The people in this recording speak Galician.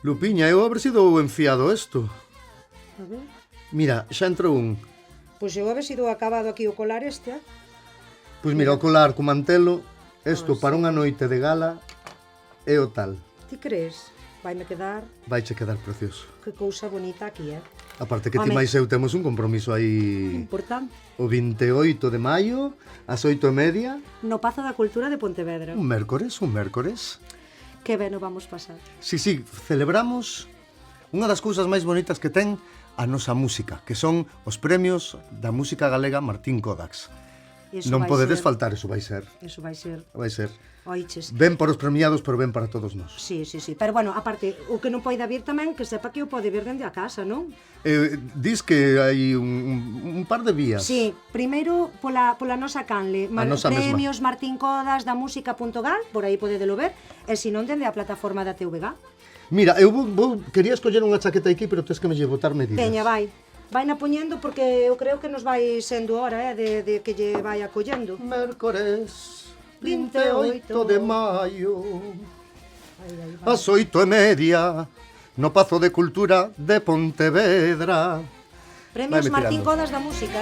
Lupiña, eu a ver se dou enfiado isto. A ver. Mira, xa entrou un. Pois eu a ver se dou acabado aquí o colar este. Pois mira, o colar co mantelo, isto Ah, para sí. unha noite de gala é o tal. Ti crees? Vaime quedar... Vaiche quedar precioso. Que cousa bonita aquí, Aparte que ti Home. máis eu temos un compromiso aí Importante. o 28 de maio, ás 8:30, No Pazo da Cultura de Pontevedra. un mércores. Que ben o vamos pasar. Sí, celebramos unha das cousas máis bonitas que ten a nosa música, que son os premios da música galega Martín Kodax. Iso Non vai podedes ser- faltar, eso vai ser. Eso vai ser... Vai ser. Oiches. Ben para os premiados, pero ben para todos nós. Sí. Pero bueno, aparte, o que non poida vir tamén, que sepa que o pode vir dende a casa, non? Dis que hai un par de vías. Sí, primeiro pola nosa canle, nosa mesma. premios Martín Codas da música.gal, por aí podedelo ver, e se non dende a plataforma da TVG. Mira, eu quería escoller unha chaqueta aquí, pero tens que me lle botar medidas. Veña, vai. Vaina poñendo porque eu creo que nos vai sendo hora, de que lle vai acollendo. Mércores 28 de maio, Vai. ás 8:30, no Pazo de Cultura de Pontevedra. Premios Vaime Martín tirando. Codas da música,